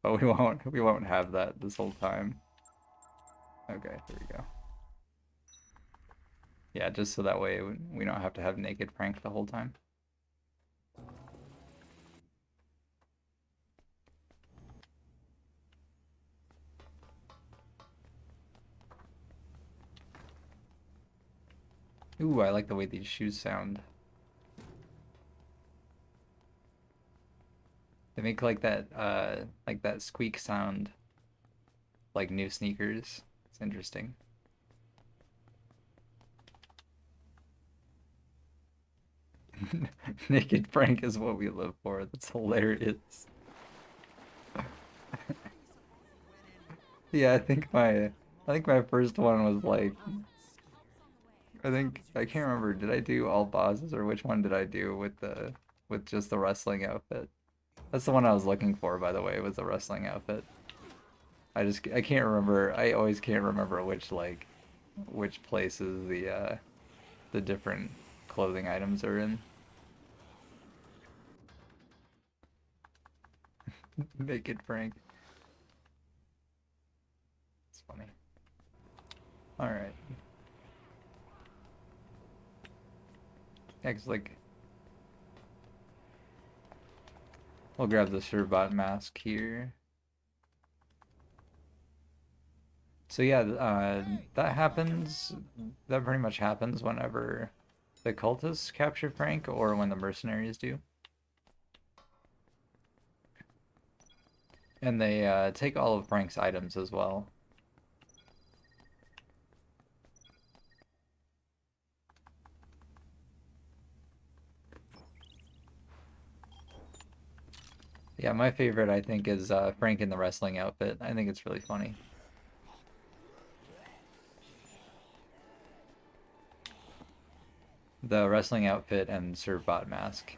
but we won't have that this whole time. Okay, there we go. Yeah, just so that way we don't have to have naked Frank the whole time. Ooh, I like the way these shoes sound. They make like that squeak sound like new sneakers. It's interesting. Naked Frank is what we live for. That's hilarious. Yeah, I think my first one was like I can't remember. Did I do all bosses or which one did I do with just the wrestling outfit? That's the one I was looking for, by the way, was the wrestling outfit. I can't remember. I always can't remember which places the different clothing items are in. Naked Frank. It's funny. All right. Next, like we'll grab the Surbot mask here. So yeah, that happens. That pretty much happens whenever the cultists capture Frank or when the mercenaries do. And they take all of Frank's items as well. Yeah, my favorite I think is Frank in the wrestling outfit. I think it's really funny. The wrestling outfit and Servbot mask.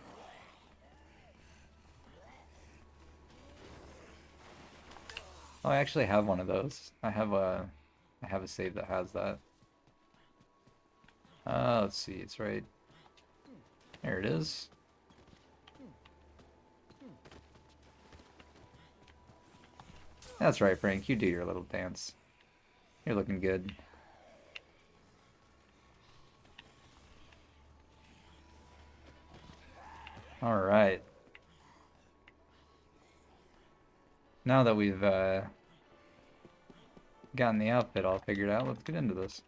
Oh, I actually have one of those. I have a save that has that. Let's see, it's right. There it is. That's right, Frank. You do your little dance. You're looking good. All right. Now that we've gotten the outfit all figured out, let's get into this.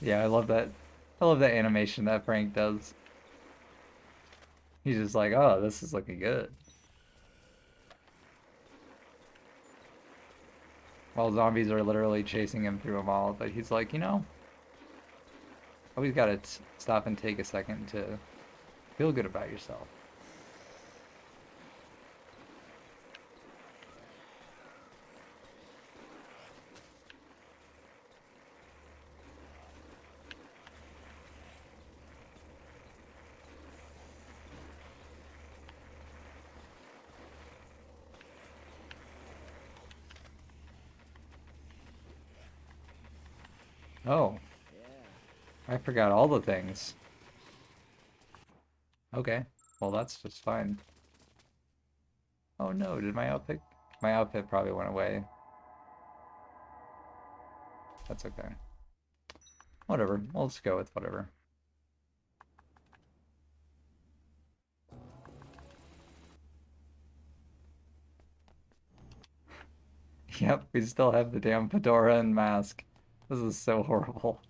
Yeah, I love that. I love that animation that Frank does. He's just like, oh, this is looking good. While zombies are literally chasing him through a mall, but he's like, you know, always gotta stop and take a second to feel good about yourself. Oh, I forgot all the things. Okay, well that's just fine. Oh no, did my outfit? My outfit probably went away. That's okay. Whatever, we'll just go with whatever. Yep, we still have the damn fedora and mask. This is so horrible.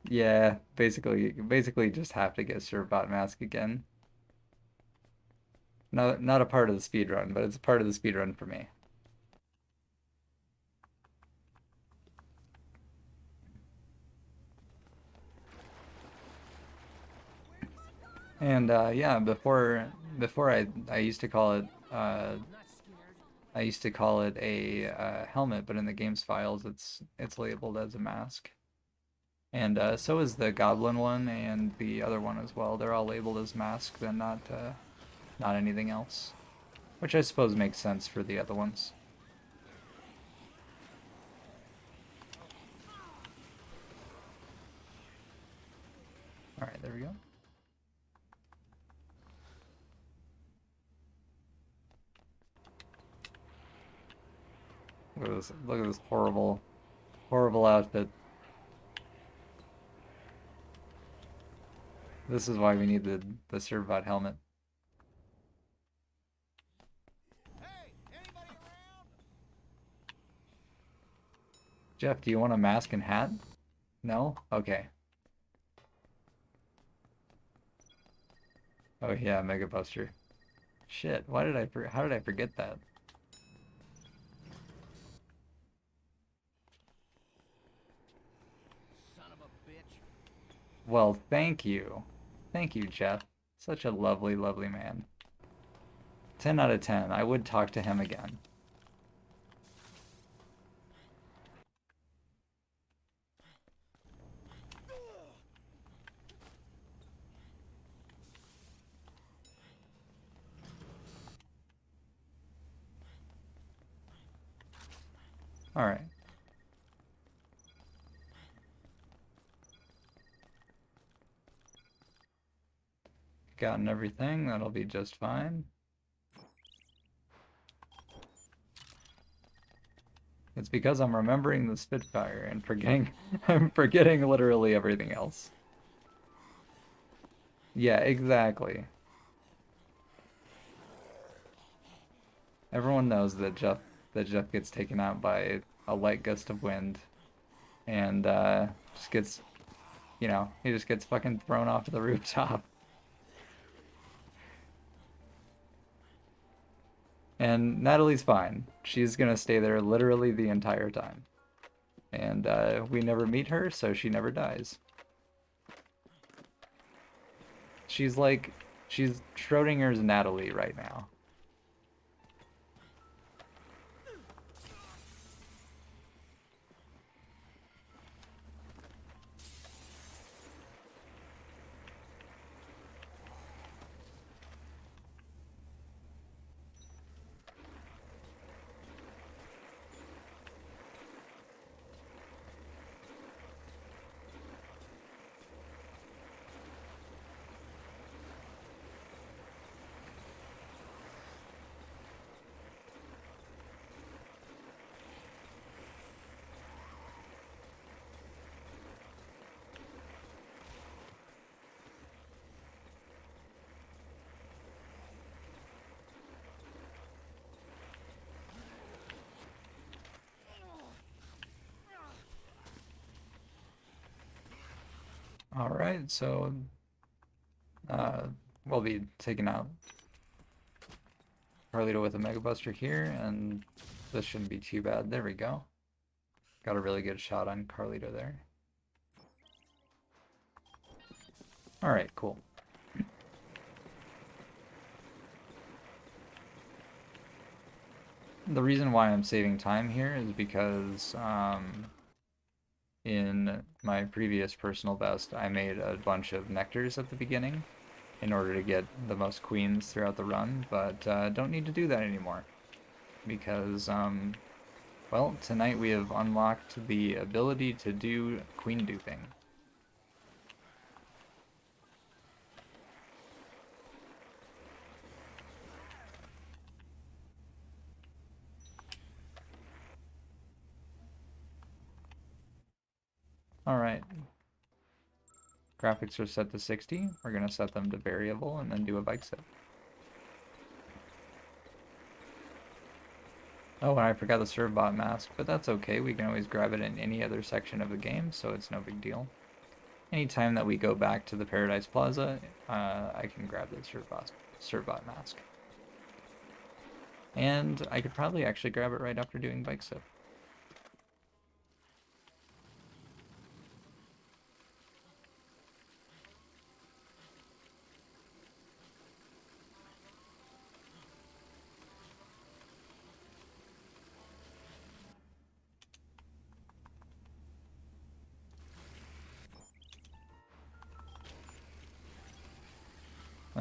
Yeah, basically just have to get Surbot mask again. Not a part of the speed run, but it's a part of the speed run for me. And yeah, before I used to call it I used to call it a helmet, but in the game's files it's labeled as a mask. And so is the goblin one and the other one as well. They're all labeled as masked and not anything else, which I suppose makes sense for the other ones. All right, there we go. Look at this horrible, horrible outfit. This is why we need the Servbot helmet. Hey, anybody around? Jeff, do you want a mask and hat? No? Okay. Oh yeah, Mega Buster. Shit, how did I forget that? Son of a bitch. Well, thank you. Thank you, Jeff. Such a lovely, lovely man. 10 out of 10. I would talk to him again. Alright. Gotten everything. That'll be just fine. It's because I'm remembering the Spitfire and forgetting I'm forgetting literally everything else. Yeah, exactly. Everyone knows that Jeff gets taken out by a light gust of wind and just gets, you know, he just gets fucking thrown off the rooftop. And Natalie's fine. She's gonna stay there literally the entire time. And we never meet her, so she never dies. She's Schrodinger's Natalie right now. Alright, so we'll be taking out Carlito with a Mega Buster here, and this shouldn't be too bad. There we go. Got a really good shot on Carlito there. Alright, cool. The reason why I'm saving time here is because in my previous personal best, I made a bunch of nectars at the beginning in order to get the most queens throughout the run, but don't need to do that anymore because, well, tonight we have unlocked the ability to do queen duping. Alright. Graphics are set to 60. We're going to set them to variable and then do a bike set. Oh, and I forgot the Servbot mask, but that's okay. We can always grab it in any other section of the game, so it's no big deal. Anytime that we go back to the Paradise Plaza, I can grab the Servbot mask. And I could probably actually grab it right after doing bike set.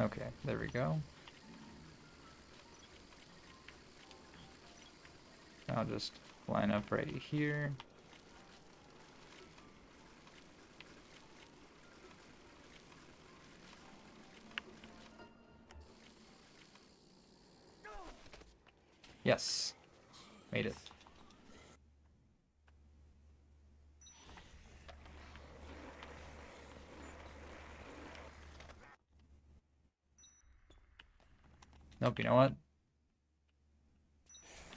Okay, there we go. I'll just line up right here. Yes, made it. Nope, you know what?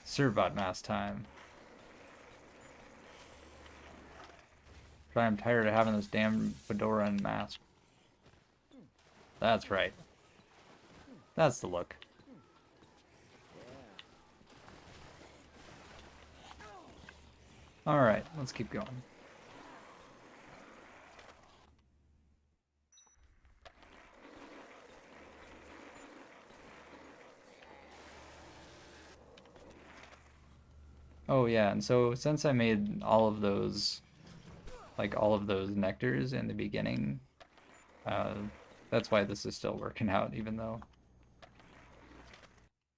Servbot mask time. I'm tired of having this damn fedora and mask. That's right. That's the look. Alright, let's keep going. Oh yeah, and so since I made all of those, like all of those nectars in the beginning, uh, that's why this is still working out, even though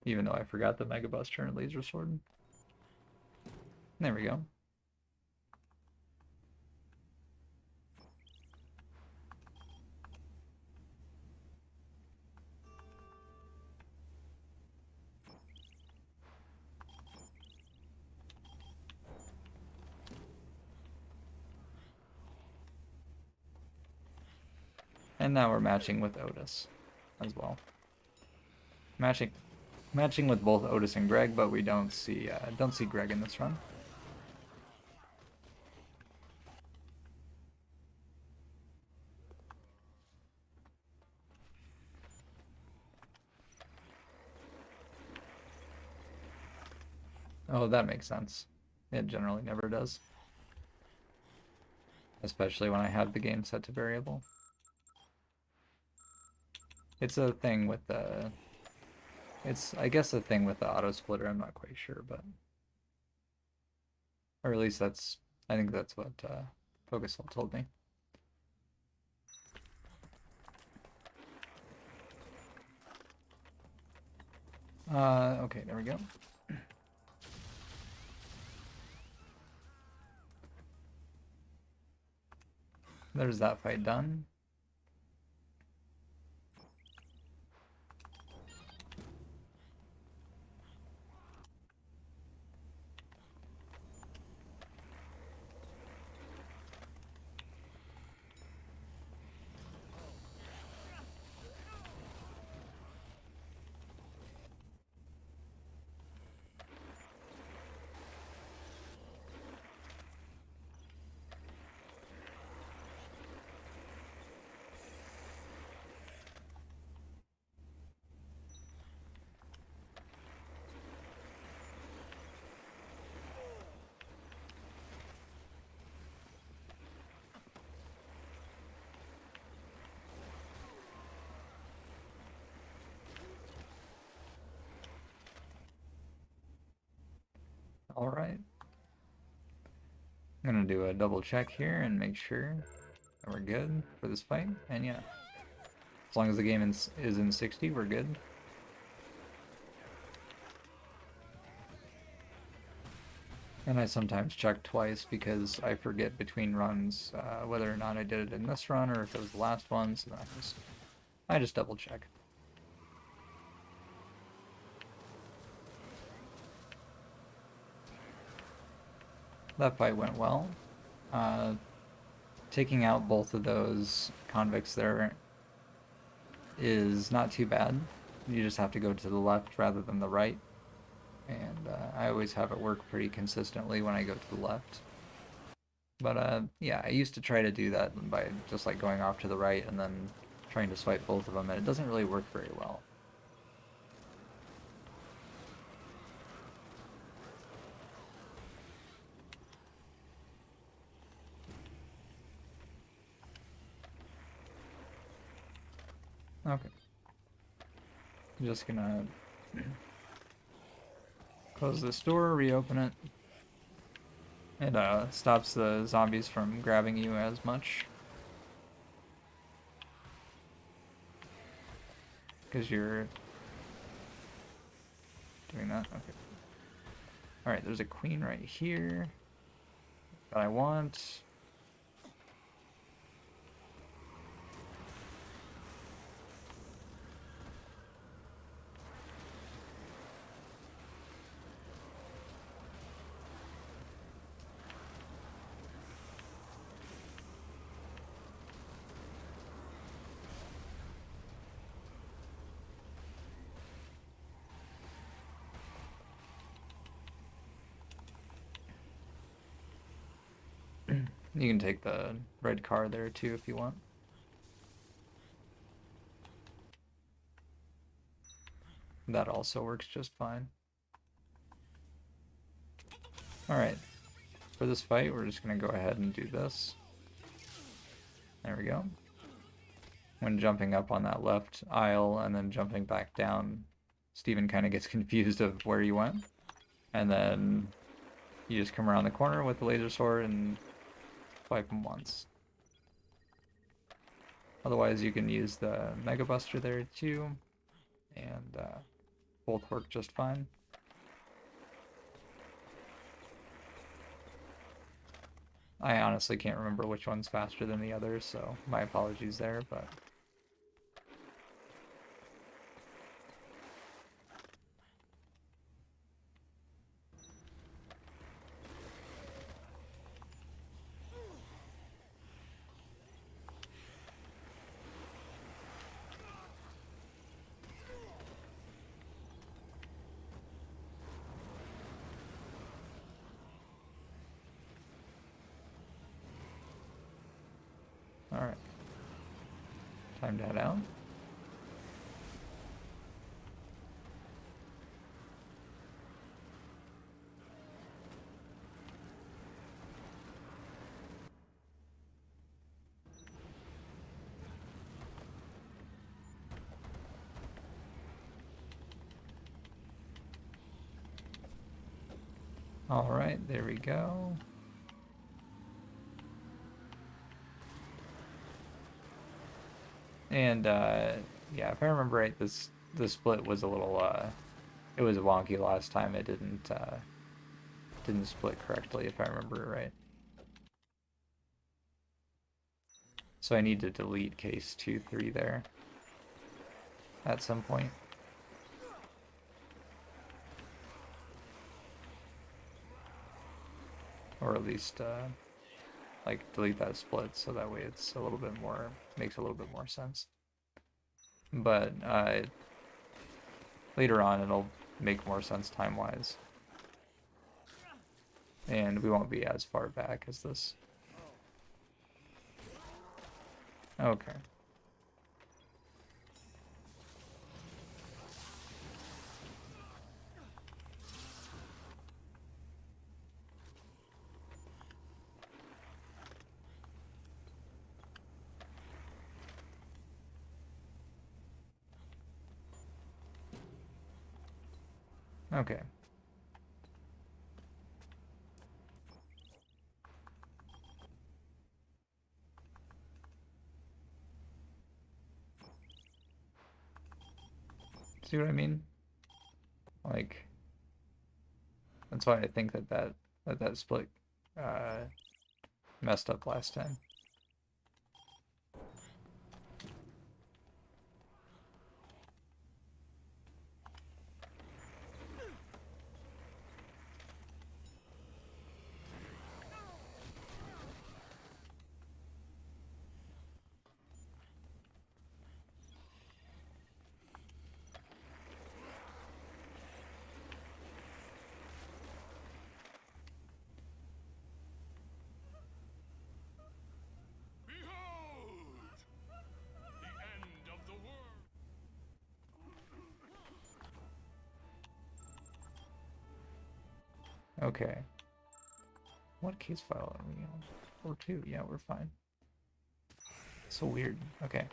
I forgot the Mega Buster and Laser Sword. There we go. And now we're matching with Otis as well. Matching with both Otis and Greg, but we don't see Greg in this run. Oh, that makes sense. It generally never does. Especially when I have the game set to variable. It's a thing with the... It's, I guess, a thing with the auto splitter, I'm not quite sure, but... Or at least that's... I think that's what Focusol told me. Okay, there we go. There's that fight done. All right. I'm gonna do a double check here and make sure that we're good for this fight. And yeah, as long as the game is in 60, we're good. And I sometimes check twice because I forget between runs whether or not I did it in this run or if it was the last one, so I just double check. That fight went well. Taking out both of those convicts there is not too bad. You just have to go to the left rather than the right. And I always have it work pretty consistently when I go to the left. But yeah, I used to try to do that by just like going off to the right and then trying to swipe both of them, and it doesn't really work very well. Okay. I'm just gonna close this door, reopen it. It stops the zombies from grabbing you as much. Because you're doing that? Okay. Alright, there's a queen right here that I want. You can take the red car there too if you want. That also works just fine. Alright, for this fight we're just going to go ahead and do this. There we go. When jumping up on that left aisle and then jumping back down, Steven kind of gets confused of where you went. And then you just come around the corner with the laser sword and swipe him once. Otherwise you can use the Mega Buster there too, and both work just fine. I honestly can't remember which one's faster than the other, so my apologies there, but... Alright. Time to head out. Alright, there we go. And yeah, if I remember right, the split was a little it was wonky last time. It didn't split correctly if I remember right. So I need to delete case 2, 3 there at some point. Or at least like delete that split so that way it's a little bit more, makes a little bit more sense. But later on it'll make more sense time-wise. And we won't be as far back as this. Okay. Okay. See what I mean? Like, that's why I think that split messed up last time. Okay. What case file are we on? 4.2. Yeah, we're fine. So weird. Okay.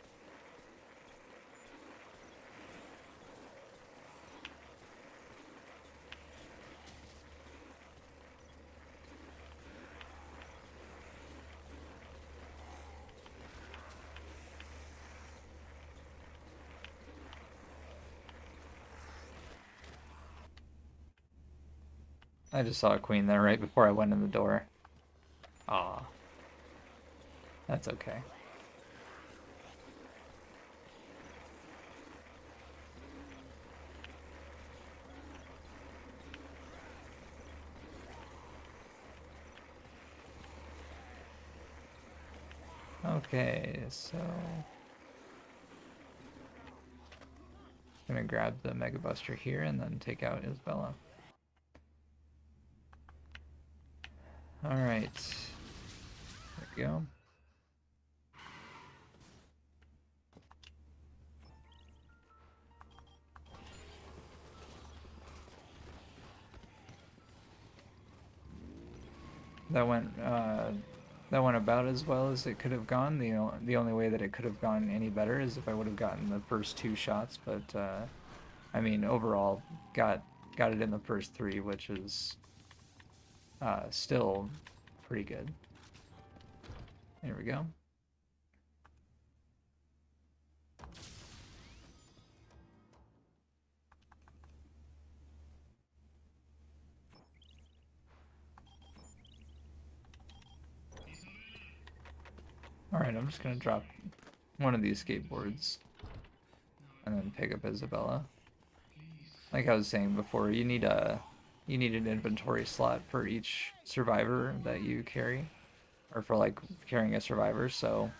I just saw a queen there right before I went in the door. Aw. That's okay. Okay, so I'm gonna grab the Mega Buster here and then take out Isabella. Alright. There we go. That went about as well as it could have gone. The only way that it could have gone any better is if I would have gotten the first 2 shots, but I mean overall got it in the first 3, which is still pretty good. There we go. Alright, I'm just gonna drop one of these skateboards and then pick up Isabella. Like I was saying before, you need an inventory slot for each survivor that you carry, or for like carrying a survivor. So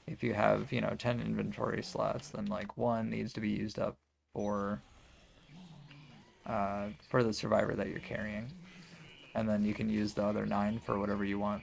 if you have 10 inventory slots, then like 1 needs to be used up for the survivor that you're carrying, and then you can use the other 9 for whatever you want.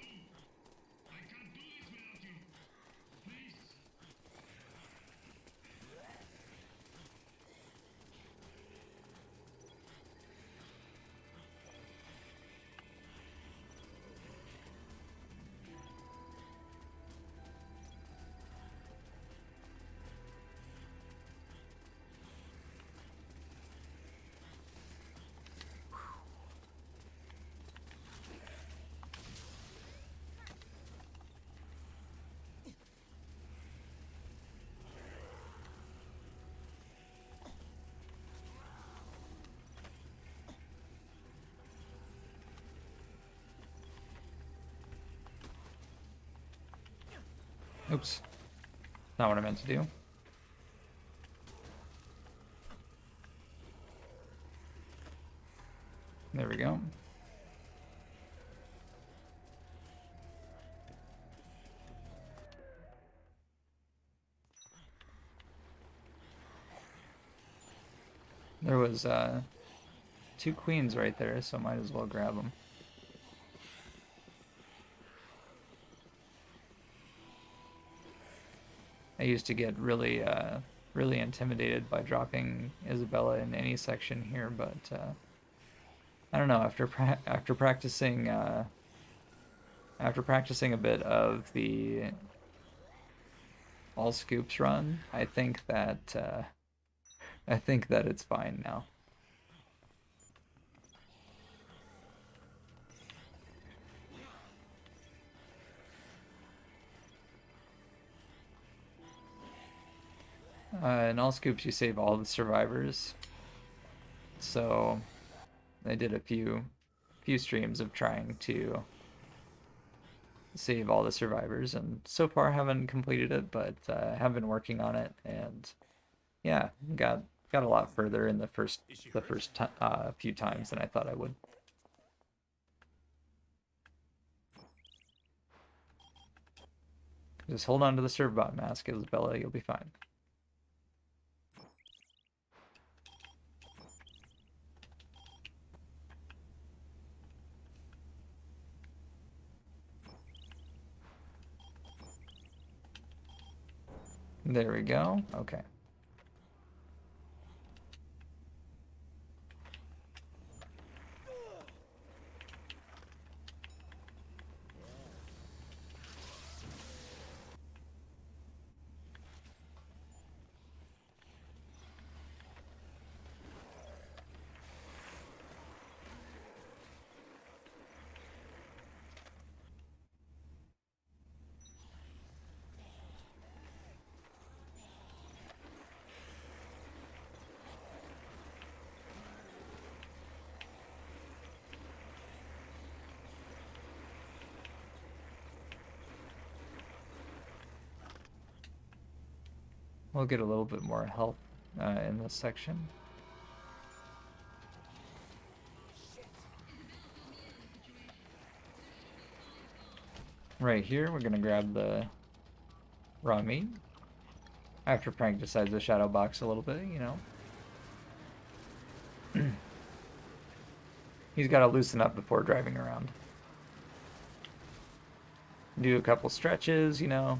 Oops. Not what I meant to do. There we go. There was 2 queens right there, so might as well grab them. I used to get really intimidated by dropping Isabella in any section here, but I don't know. After practicing a bit of the all scoops run, I think that it's fine now. In all scoops, you save all the survivors. So I did a few streams of trying to save all the survivors, and so far haven't completed it, but have been working on it, and yeah, got a lot further in the first few times than I thought I would. Just hold on to the servbot mask, Isabella, you'll be fine. There we go. Okay. We'll get a little bit more health in this section. Right here, we're gonna grab the raw meat. After Frank decides to shadow box a little bit, you know. He's got to loosen up before driving around. Do a couple stretches, you know.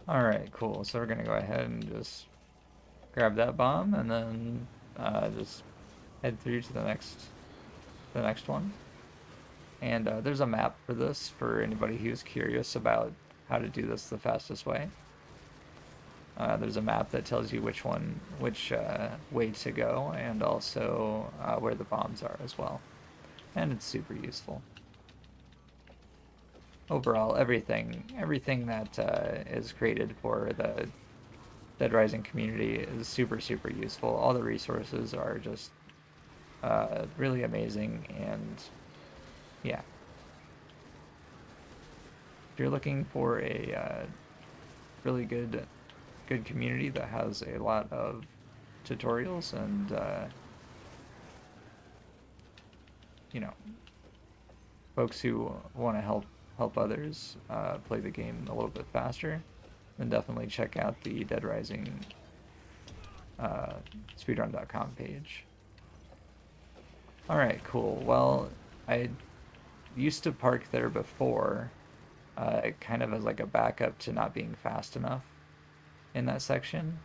Alright, cool. So we're gonna go ahead and just grab that bomb and then just head through to the next one. And there's a map for this for anybody who's curious about how to do this the fastest way. There's a map that tells you which way to go, and also where the bombs are as well. And it's super useful. Overall, everything that is created for the Dead Rising community is super, super useful. All the resources are just really amazing, and yeah. If you're looking for a really good community that has a lot of tutorials and you know, folks who want to help others play the game a little bit faster, then definitely check out the Dead Rising speedrun.com page. Alright, cool. Well, I used to park there before, kind of as like a backup to not being fast enough in that section,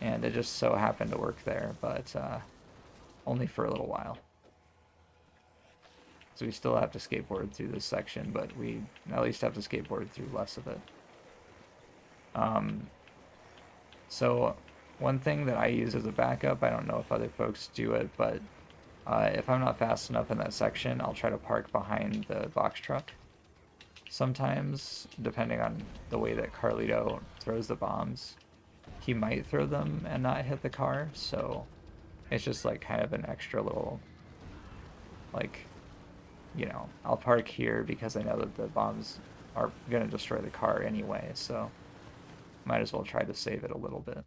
and it just so happened to work there, but only for a little while. So we still have to skateboard through this section, but we at least have to skateboard through less of it. So one thing that I use as a backup, I don't know if other folks do it, but if I'm not fast enough in that section, I'll try to park behind the box truck. Sometimes, depending on the way that Carlito throws the bombs, he might throw them and not hit the car, so it's just like kind of an extra little, like, you know, I'll park here because I know that the bombs are gonna destroy the car anyway, so might as well try to save it a little bit.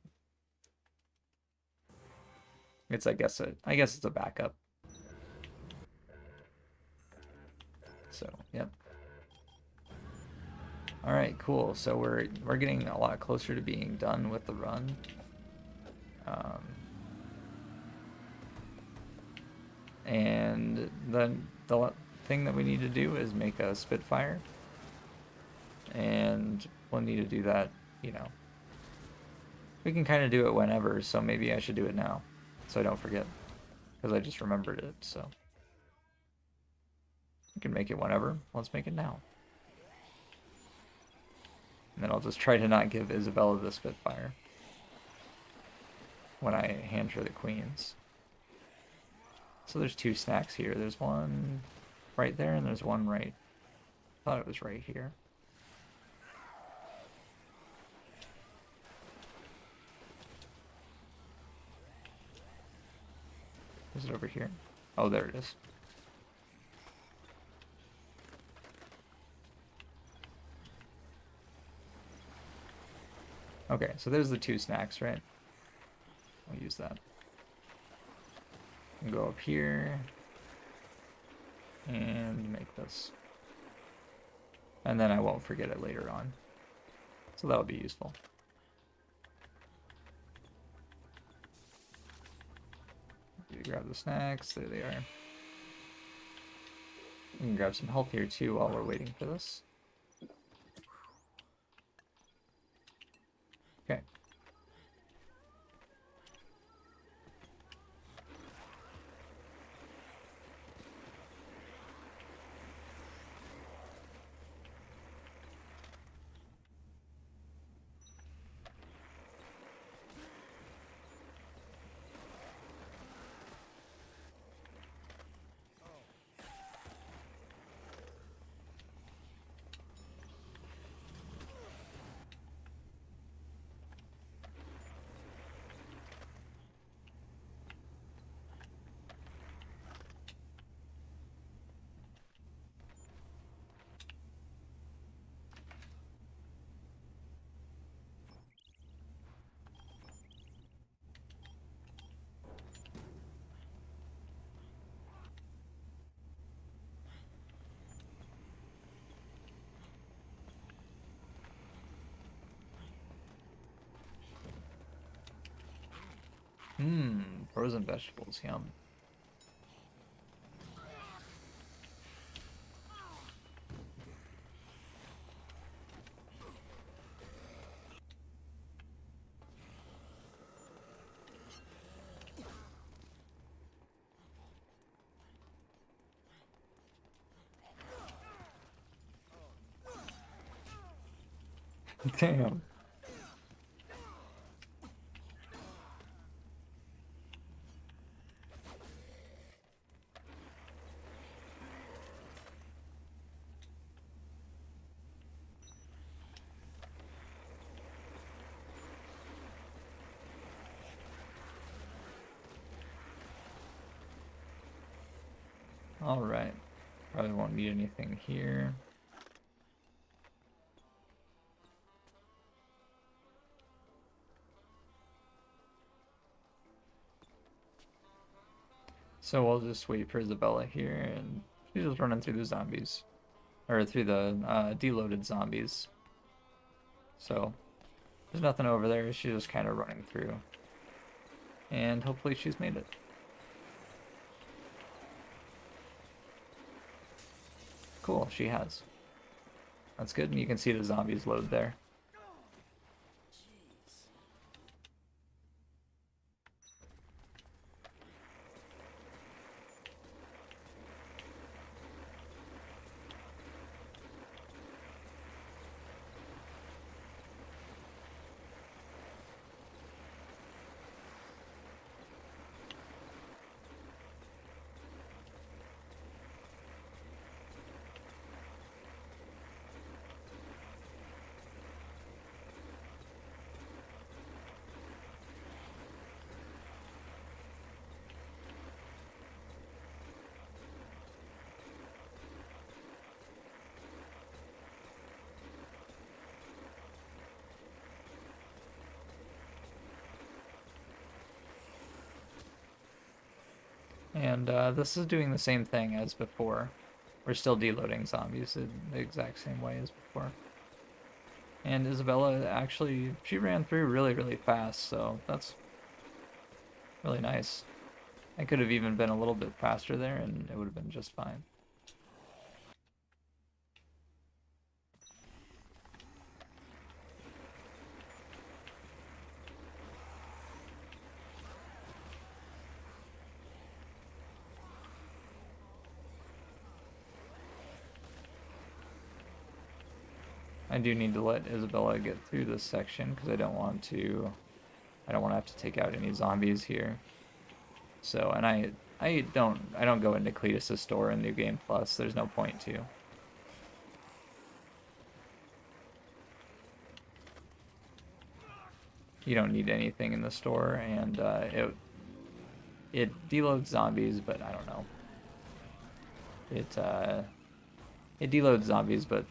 It's I guess it's a backup. So, yep. Alright, cool. So we're getting a lot closer to being done with the run. And then the thing that we need to do is make a Spitfire. And we'll need to do that, you know. We can kind of do it whenever, so maybe I should do it now, so I don't forget. Because I just remembered it, so. We can make it whenever. Let's make it now. And then I'll just try to not give Isabella the Spitfire when I hand her the queens. So there's two snacks here. There's one right there, and there's one right... I thought it was right here. Is it over here? Oh, there it is. Okay, so there's the two snacks, right? I'll use that. And go up here and make this. And then I won't forget it later on. So that'll be useful. Grab the snacks, there they are. We can grab some health here too while we're waiting for this. Okay. Frozen vegetables, yum. Damn. All right. Probably won't need anything here. So we'll just wait for Isabella here, and she's just running through the zombies. Or through the deloaded zombies. So there's nothing over there, she's just kind of running through. And hopefully she's made it. Cool, she has. That's good, and you can see the zombies load there. And this is doing the same thing as before. We're still deloading zombies in the exact same way as before. And Isabella actually, she ran through really, really fast, so that's really nice. I could have even been a little bit faster there and it would have been just fine. I do need to let Isabella get through this section because I don't want to have to take out any zombies here. So, and I don't go into Cletus's store in New Game Plus. There's no point to. You don't need anything in the store, and it deloads zombies, but I don't know. It deloads zombies, but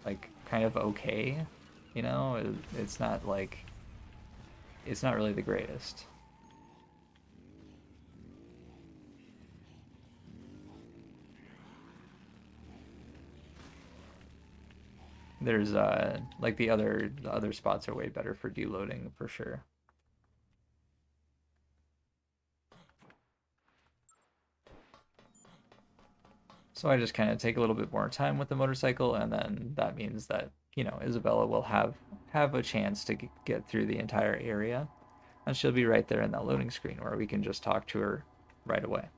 like kind of okay, you know. It's not like it's not really the greatest. There's like the other spots are way better for deloading for sure. So I just kind of take a little bit more time with the motorcycle, and then that means that, you know, Isabella will have a chance to get through the entire area, and she'll be right there in that loading screen where we can just talk to her right away.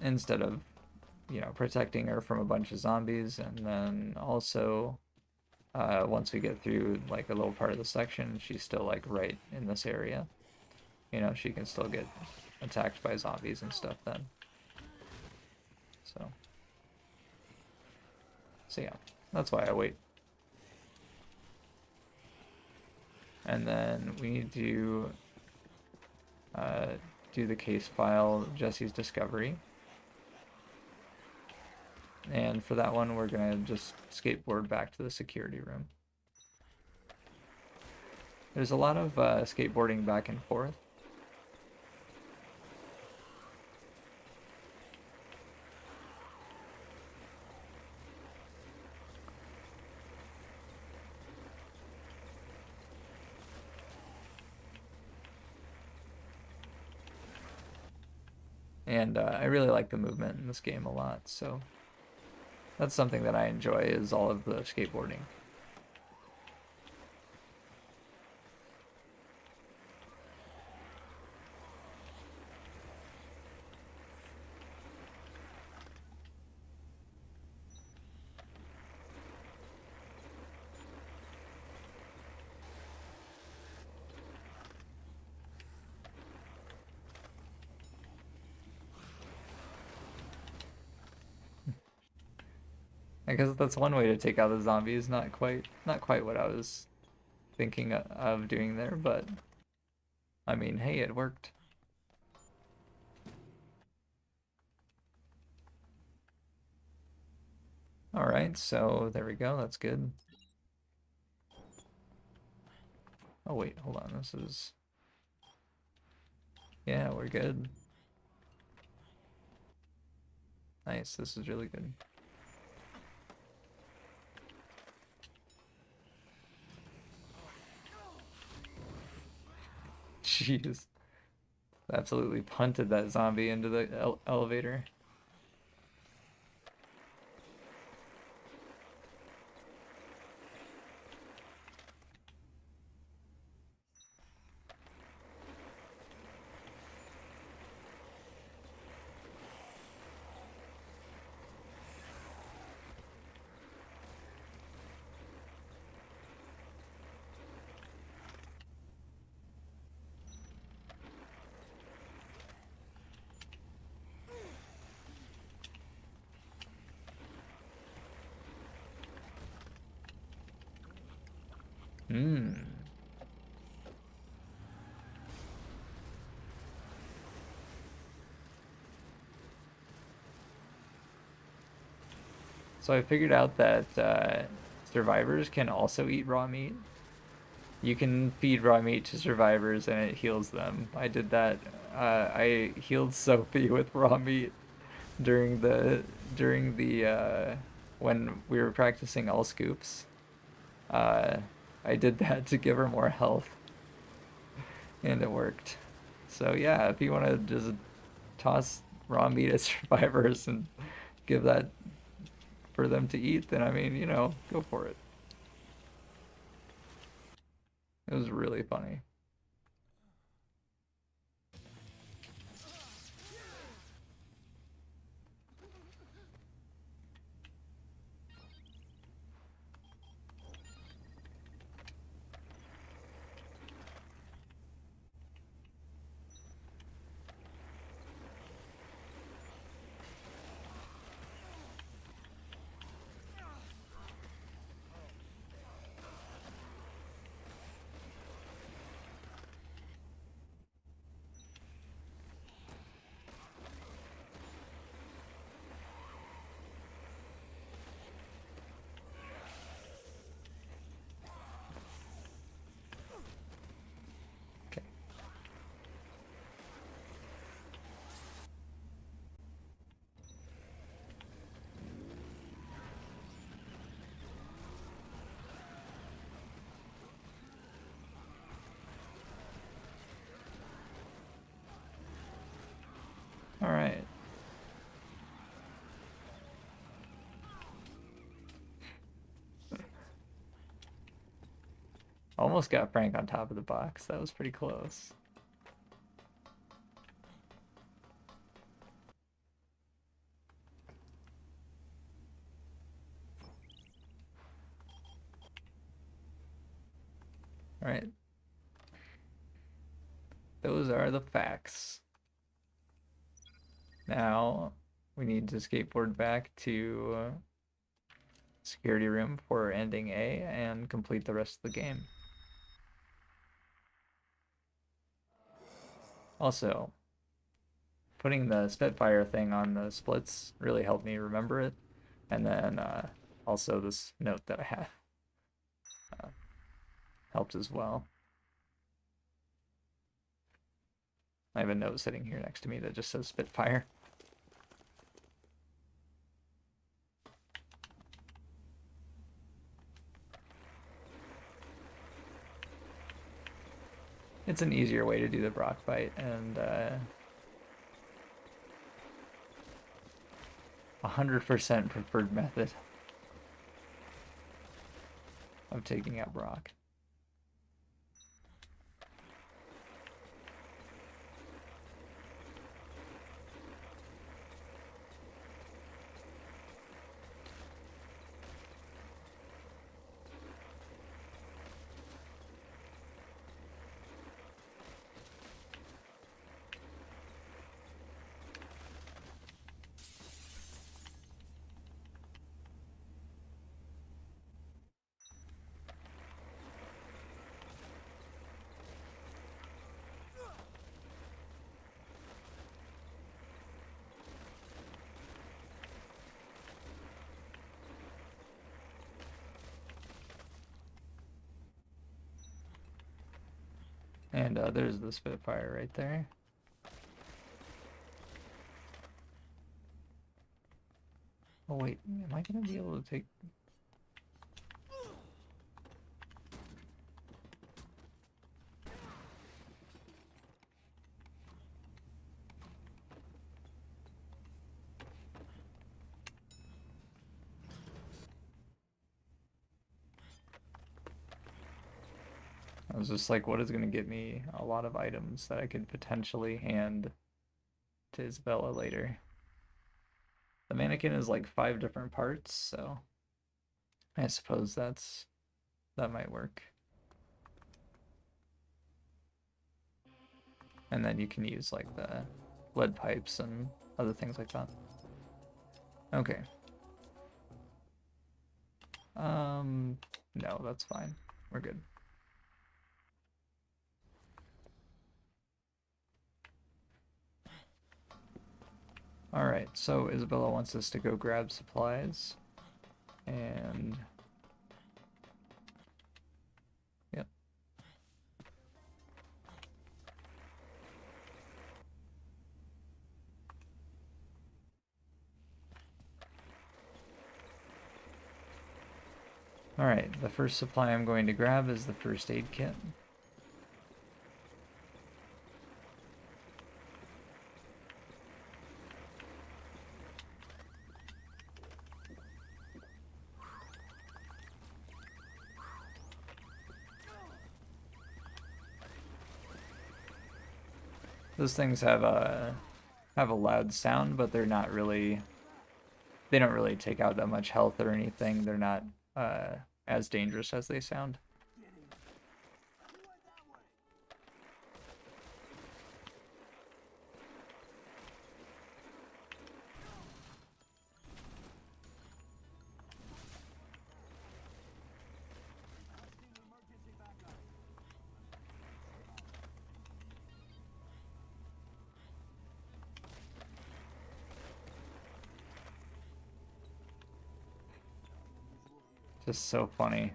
Instead of, you know, protecting her from a bunch of zombies, and then also once we get through like a little part of the section, she's still like right in this area. You know, she can still get attacked by zombies and stuff then. So yeah, that's why I wait. And then we need to do the case file, Jesse's discovery. And for that one, we're gonna just skateboard back to the security room. There's a lot of skateboarding back and forth. And I really like the movement in this game a lot, so that's something that I enjoy, is all of the skateboarding. I guess that's one way to take out the zombies. Not quite what I was thinking of doing there, but I mean, hey, it worked. All right, so there we go. That's good. Oh wait, hold on. This is, yeah, we're good. Nice. This is really good. Jeez. Absolutely punted that zombie into the elevator. Hmm. So I figured out that survivors can also eat raw meat. You can feed raw meat to survivors and it heals them. I did that. I healed Sophie with raw meat during the when we were practicing all scoops. Uh, I did that to give her more health, and it worked. So yeah, if you want to just toss raw meat at survivors and give that for them to eat, then I mean, go for it. It was really funny. Okay. All right. Almost got Frank on top of the box. That was pretty close. All right. Those are the facts. Now we need to skateboard back to security room for ending A and complete the rest of the game. Also, putting the Spitfire thing on the splits really helped me remember it. And then also this note that I have uh, helped as well. I have a note sitting here next to me that just says Spitfire. It's an easier way to do the Brock fight, and 100% preferred method of taking out Brock. And there's the Spitfire right there. Oh wait, am I gonna be able to take... I was just like, what is gonna get me a lot of items that I could potentially hand to Isabella later? The mannequin is like 5 different parts, so I suppose that might work. And then you can use like the lead pipes and other things like that. Okay. No, that's fine. We're good. Alright, so Isabella wants us to go grab supplies. And... Yep. Alright, the first supply I'm going to grab is the first aid kit. Those things have a loud sound, but they're not really... They don't really take out that much health or anything. They're not as dangerous as they sound. Just so funny.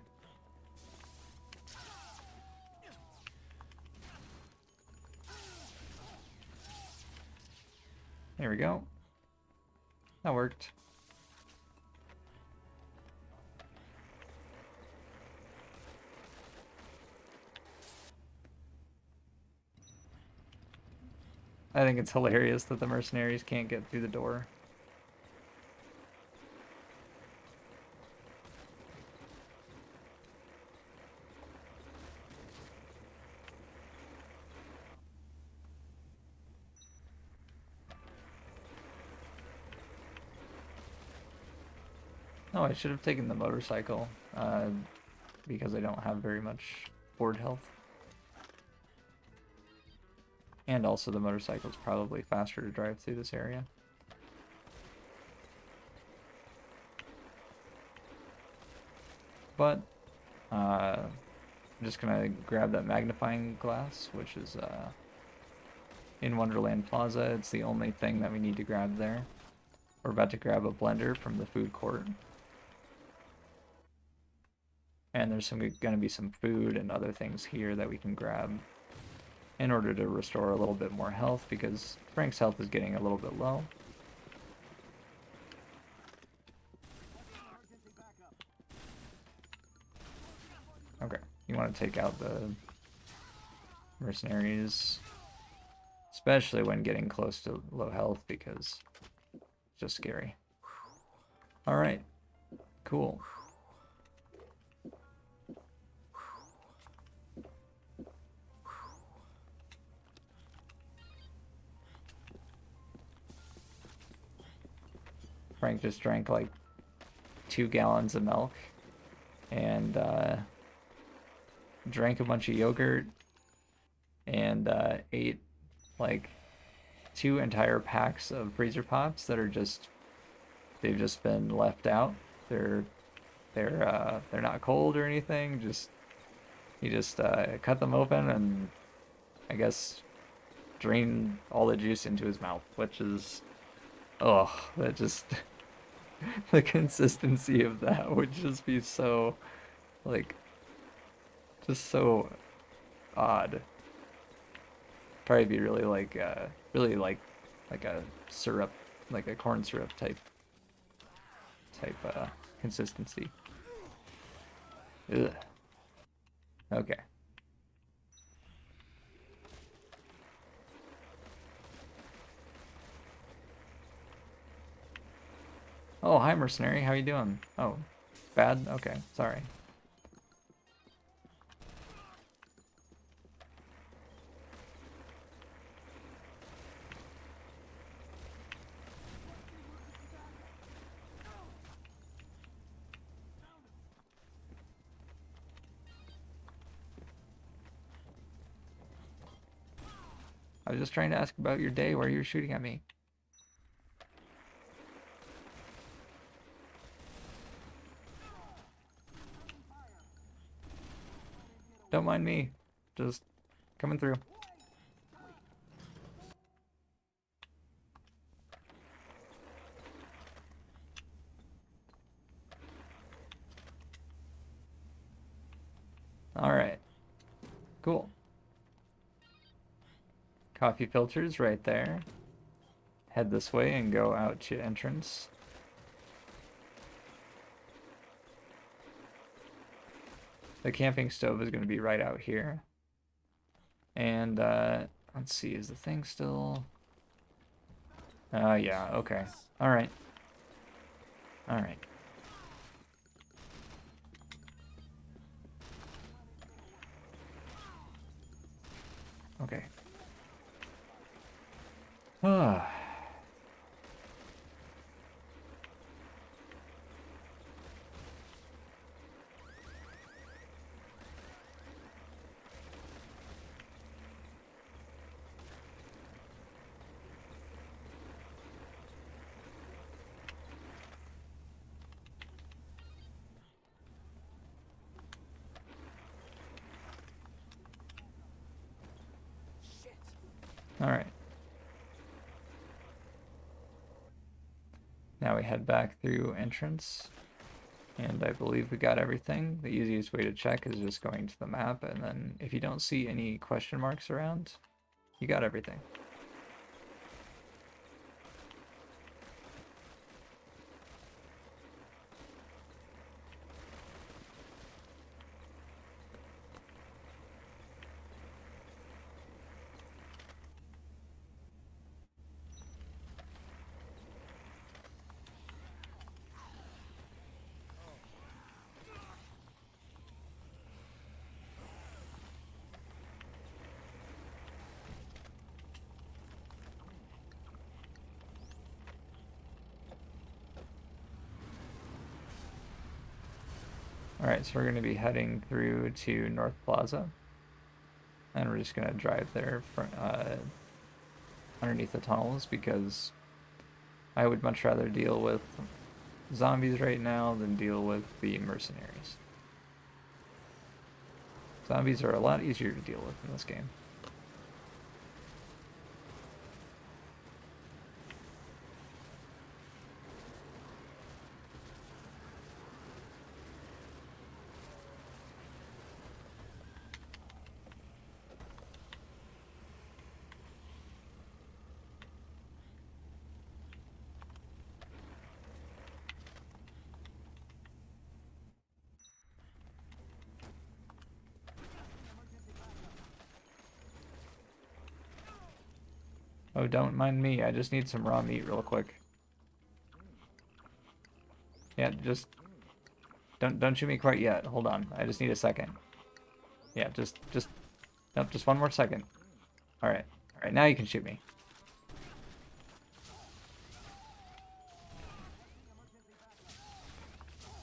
There we go. That worked. I think it's hilarious that the mercenaries can't get through the door. Oh, I should have taken the motorcycle, because I don't have very much board health. And also the motorcycle is probably faster to drive through this area. But, I'm just gonna grab that magnifying glass, which is, in Wonderland Plaza. It's the only thing that we need to grab there. We're about to grab a blender from the food court. And there's gonna be some food and other things here that we can grab in order to restore a little bit more health, because Frank's health is getting a little bit low. Okay, you want to take out the mercenaries, especially when getting close to low health, because it's just scary. All right, cool. Frank just drank like 2 gallons of milk and drank a bunch of yogurt and ate like 2 entire packs of freezer pops that are just they've just been left out. They're they're not cold or anything. Just he just cut them open and I guess drained all the juice into his mouth, which is oh that just the consistency of that would just be so like just so odd. Probably be really really like a syrup, like a corn syrup type consistency. Ugh. Okay. Oh, hi mercenary, how you doing? Oh, bad? Okay, sorry. I was just trying to ask about your day where you were shooting at me. Don't mind me. Just coming through. Alright. Cool. Coffee filters right there. Head this way and go out to entrance. The camping stove is going to be right out here. And let's see, is the thing still... yeah, okay. Alright. Alright. Okay. Ah. Alright. Now we head back through entrance. And I believe we got everything. The easiest way to check is just going to the map, and then if you don't see any question marks around, you got everything. Alright, so we're going to be heading through to North Plaza. And we're just going to drive there underneath the tunnels because I would much rather deal with zombies right now than deal with the mercenaries. Zombies are a lot easier to deal with in this game. Oh, don't mind me. I just need some raw meat real quick. just don't shoot me quite yet. Hold on. I just need a second. Yeah, nope, just one more second. All right. All right, now you can shoot me.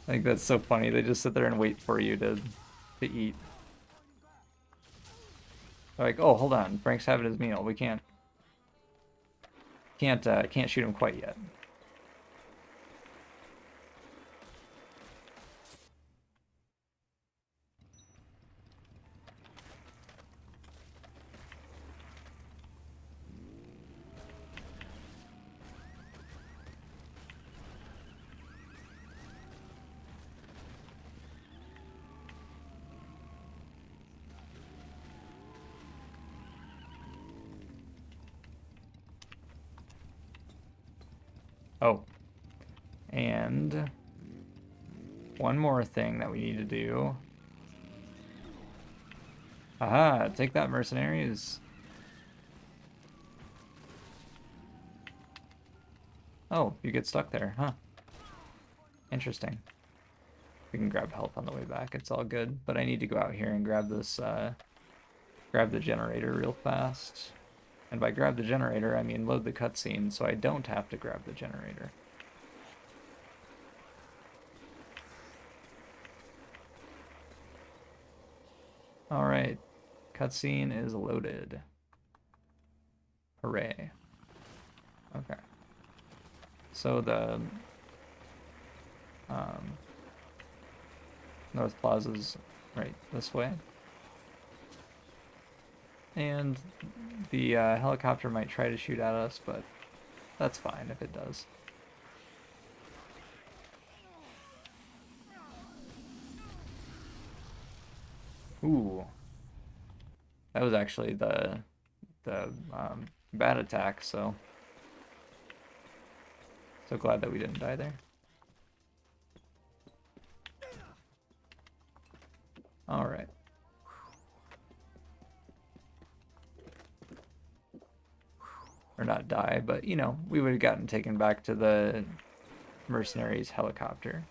I think that's so funny. They just sit there and wait for you to eat. They're like, oh, hold on. Frank's having his meal. We can't shoot him quite yet. Oh. And one more thing that we need to do. Aha, take that, mercenaries. Oh, you get stuck there, huh? Interesting. We can grab health on the way back, it's all good. But I need to go out here and grab this, grab the generator real fast. And by grab the generator, I mean load the cutscene, so I don't have to grab the generator. Alright, cutscene is loaded. Hooray. Okay. So the North Plaza's right this way. And the helicopter might try to shoot at us, but that's fine if it does. Ooh. That was actually the bat attack, so glad that we didn't die there. All right. Or not die, but you know, we would have gotten taken back to the mercenaries' helicopter.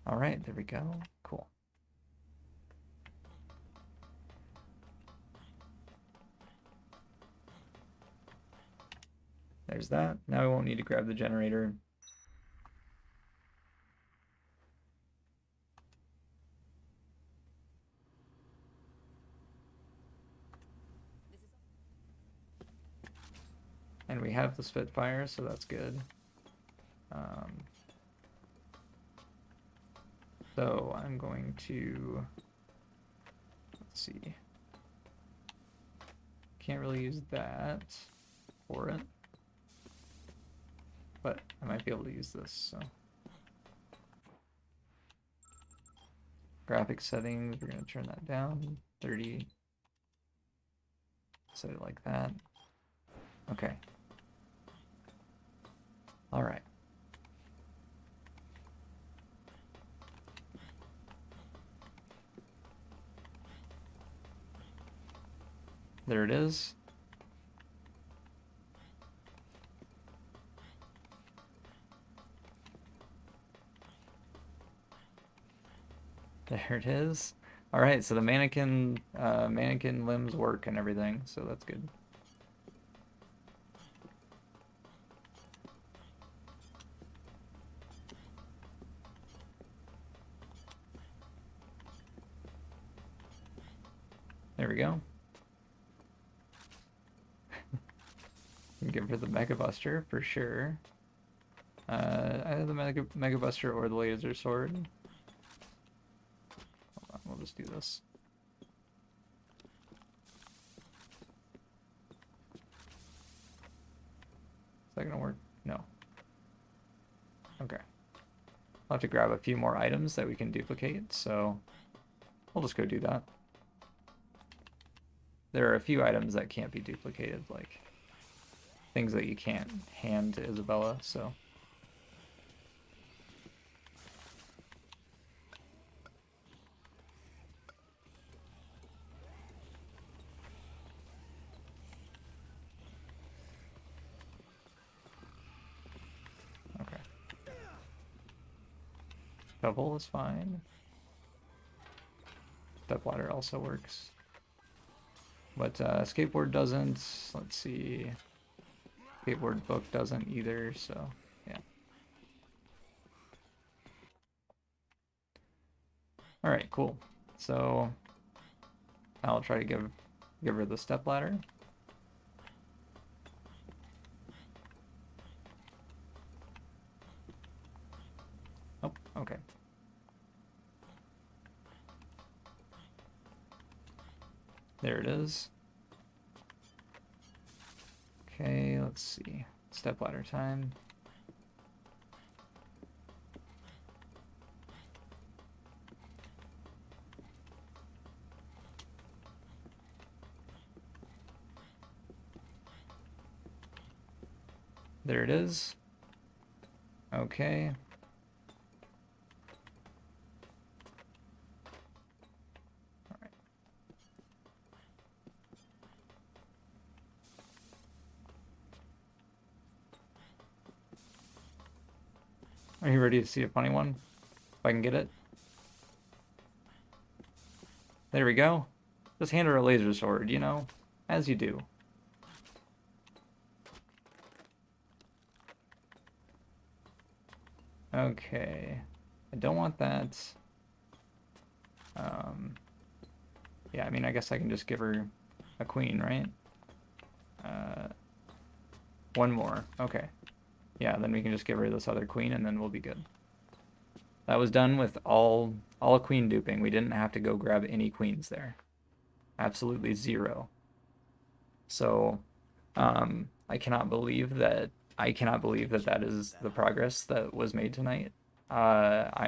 All right, there we go. Cool. There's that. Now we won't need to grab the generator. And we have the Spitfire, so that's good. So I'm going to, let's see. Can't really use that for it. But I might be able to use this, so. Graphics settings, we're gonna turn that down, 30. Set it like that. Okay. All right. There it is. There it is. All right, so the mannequin limbs work and everything, so that's good. There we go. Give her the Mega Buster for sure. Either the Mega Buster or the laser sword. Hold on, we'll just do this. Is that gonna work? No. Okay. I'll have to grab a few more items that we can duplicate, so we'll just go do that. There are a few items that can't be duplicated, like things that you can't hand to Isabella, so. Shovel is fine. Stepladder also works. But skateboard doesn't. Let's see. Skateboard book doesn't either, so yeah. Alright, cool. So I'll try to give her the stepladder. Oh, okay. There it is. Okay, let's see. Stepladder time. There it is. Okay. All right. Are you ready to see a funny one? If I can get it. There we go. Just hand her a laser sword, you know? As you do. Okay. I don't want that. Yeah, I mean, I guess I can just give her a queen, right? One more. Okay. Yeah, then we can just give her this other queen and then we'll be good. That was done with all queen duping. We didn't have to go grab any queens there. Absolutely zero. So, I cannot believe that that is the progress that was made tonight. I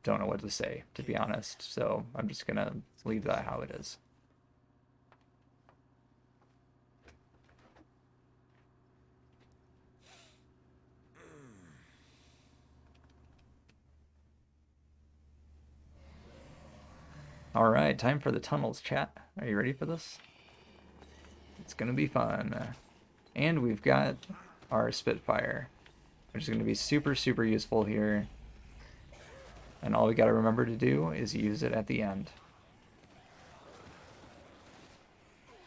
don't know what to say, to be honest. So I'm just gonna leave that how it is. All right, time for the tunnels, chat. Are you ready for this? It's gonna be fun. And we've got our Spitfire, which is gonna be super, super useful here. And all we gotta remember to do is use it at the end.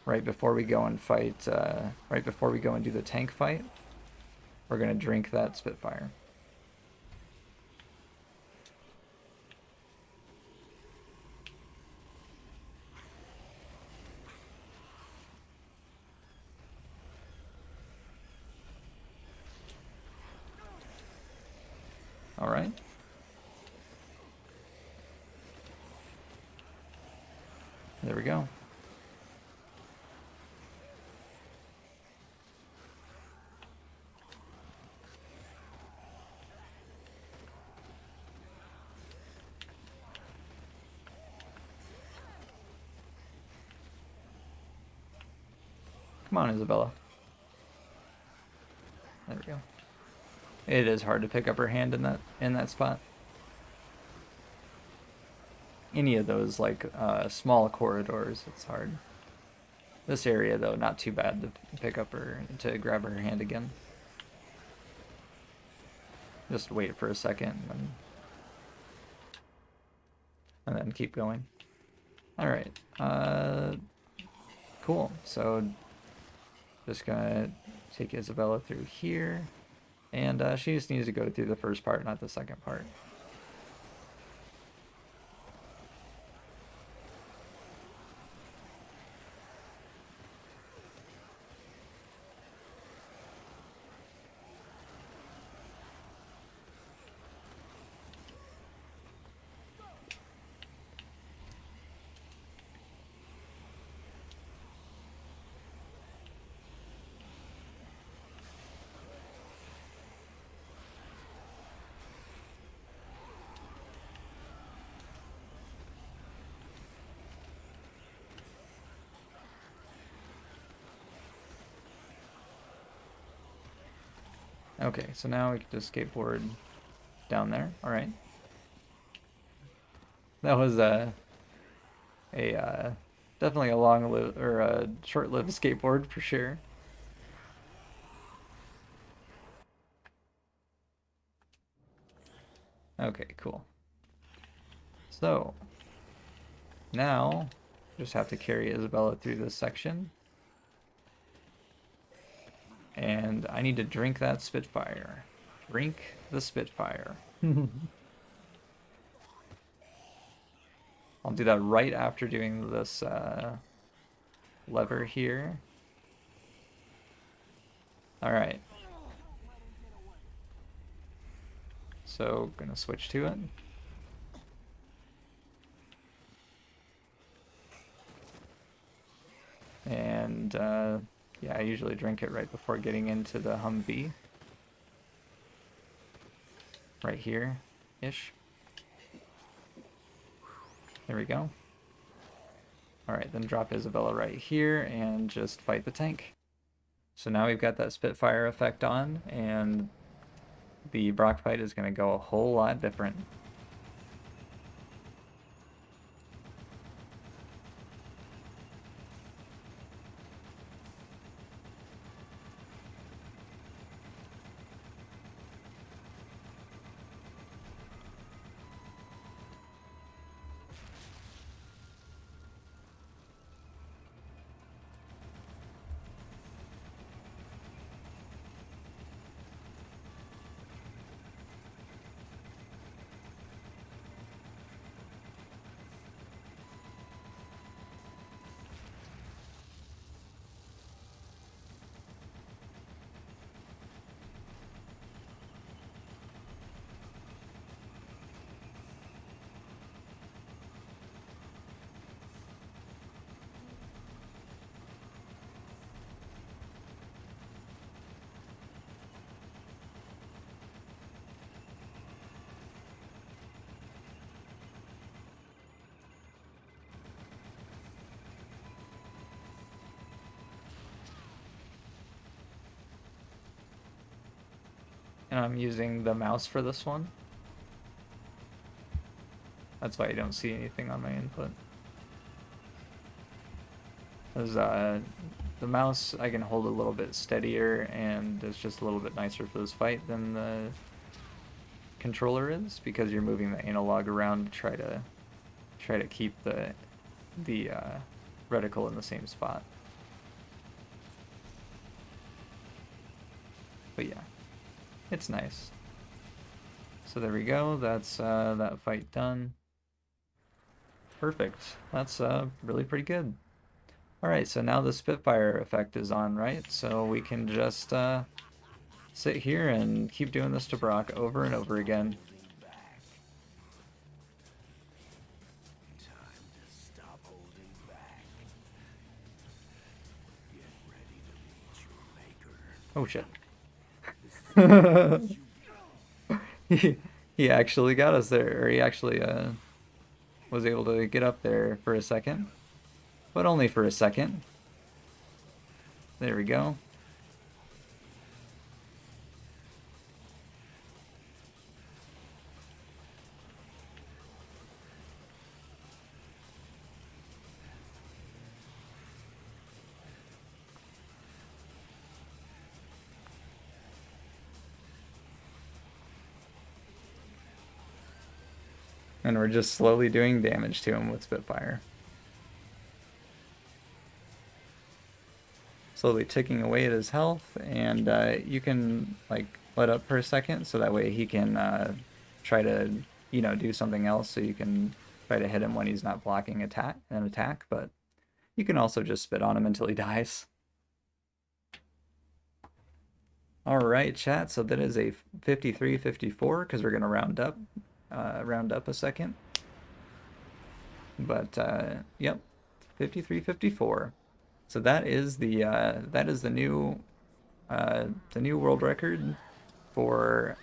Right before we go and fight, right before we go and do the tank fight, we're gonna drink that Spitfire. All right. There we go. Come on, Isabella. There we go. It is hard to pick up her hand in that spot. Any of those like small corridors, it's hard. This area though, not too bad to pick up to grab her hand again. Just wait for a second and then keep going. All right. Cool. So just gonna take Isabella through here. And she just needs to go through the first part, not the second part. Okay, so now we can just skateboard down there. All right. That was definitely a long-lived or a short-lived skateboard for sure. Okay, cool. So now just have to carry Isabella through this section. And I need to drink that Spitfire. Drink the Spitfire. I'll do that right after doing this lever here. Alright. So, gonna switch to it. And, yeah, I usually drink it right before getting into the Humvee. Right here-ish. There we go. Alright, then drop Isabella right here and just fight the tank. So now we've got that Spitfire effect on, and the Brock fight is going to go a whole lot different. And I'm using the mouse for this one. That's why you don't see anything on my input. Because the mouse I can hold a little bit steadier, and it's just a little bit nicer for this fight than the controller is, because you're moving the analog around to try to keep the reticle in the same spot. But yeah, it's nice. So there we go. That's that fight done. Perfect. That's really pretty good. Alright, so now the Spitfire effect is on, right? So we can just sit here and keep doing this to Brock over and over again. Oh shit. he actually got us there, or he actually was able to get up there for a second. But only for a second. There we go. And we're just slowly doing damage to him with Spitfire. Slowly ticking away at his health, and you can like let up for a second so that way he can try to, you know, do something else, so you can try to hit him when he's not blocking an attack, but you can also just spit on him until he dies. Alright, chat, so that is a 53-54, because we're going to round up a second. But, yep, 53-54. So that is the new world record for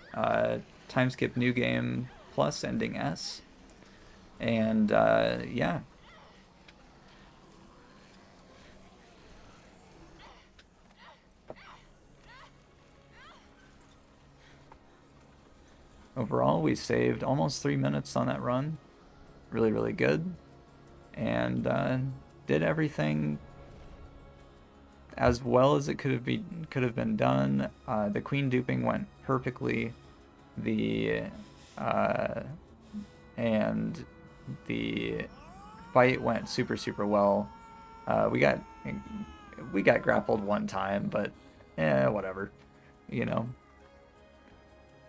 Timeskip New Game Plus ending S. And, yeah. Overall, we saved almost 3 minutes on that run. Really, really good. And did everything as well as it could have been done. The queen duping went perfectly. The uh, and the fight went super super well. We got grappled one time, but whatever, you know.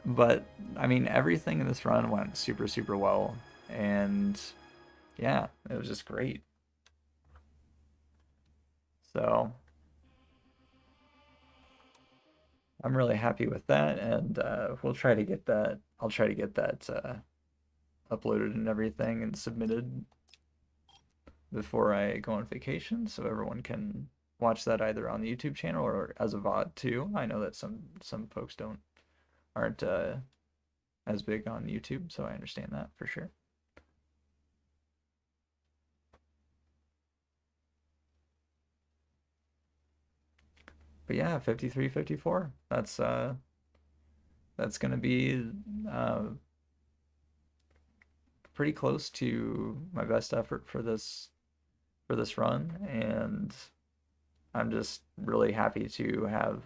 But I mean, everything in this run went super super well, and yeah, it was just great. So I'm really happy with that, and we'll try to get that. I'll try to get that uploaded and everything and submitted before I go on vacation, so everyone can watch that either on the YouTube channel or as a VOD too. I know that some folks aren't as big on YouTube, so I understand that for sure. But yeah, 53, 54. That's gonna be uh, pretty close to my best effort for this run, and I'm just really happy to have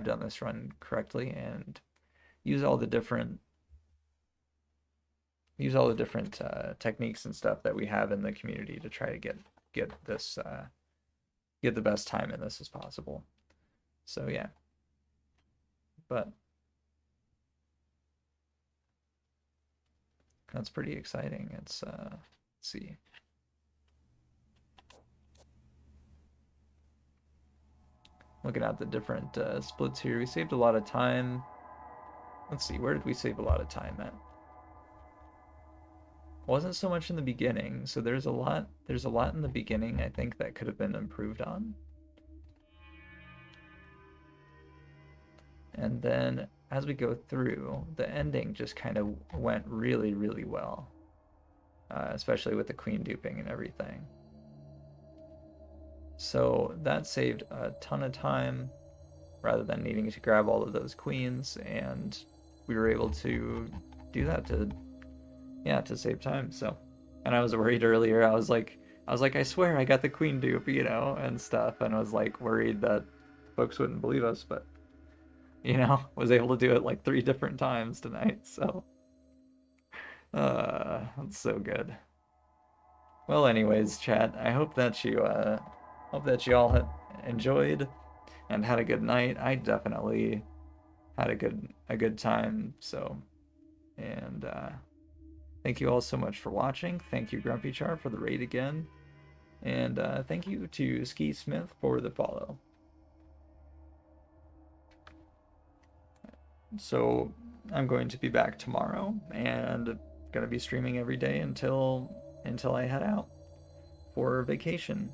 done this run correctly and use all the different techniques and stuff that we have in the community to try to get this get the best time in this as possible. So yeah, but that's pretty exciting. It's let's see. Looking at the different splits here, we saved a lot of time. Let's see, where did we save a lot of time at? Wasn't so much in the beginning, so there's a lot in the beginning I think that could have been improved on. And then as we go through, the ending just kind of went really, really well, especially with the queen duping and everything. So that saved a ton of time rather than needing to grab all of those queens, and we were able to do that to save time. So, and I was worried earlier. I swear I got the queen dupe, and stuff, and I was like worried that folks wouldn't believe us, but was able to do it like 3 different times tonight. So, that's so good. Well, anyways, chat, I hope that you all enjoyed and had a good night. I definitely had a good time. So, and thank you all so much for watching. Thank you, Grumpy Char, for the raid again. And thank you to Ski Smith for the follow. So I'm going to be back tomorrow and gonna be streaming every day until I head out for vacation.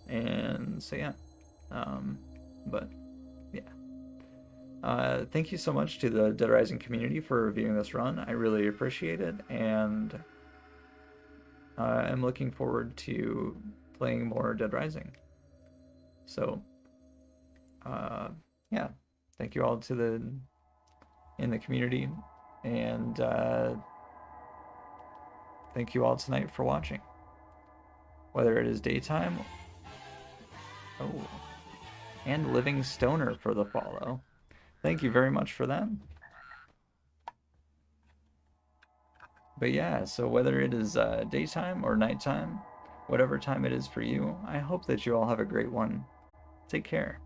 And so yeah. But yeah. Thank you so much to the Dead Rising community for reviewing this run. I really appreciate it, and I'm looking forward to playing more Dead Rising. So, yeah, thank you all in the community, and thank you all tonight for watching. Whether it is daytime, oh, and Living Stoner for the follow. Thank you very much for that. But yeah, so whether it is daytime or nighttime, whatever time it is for you, I hope that you all have a great one. Take care.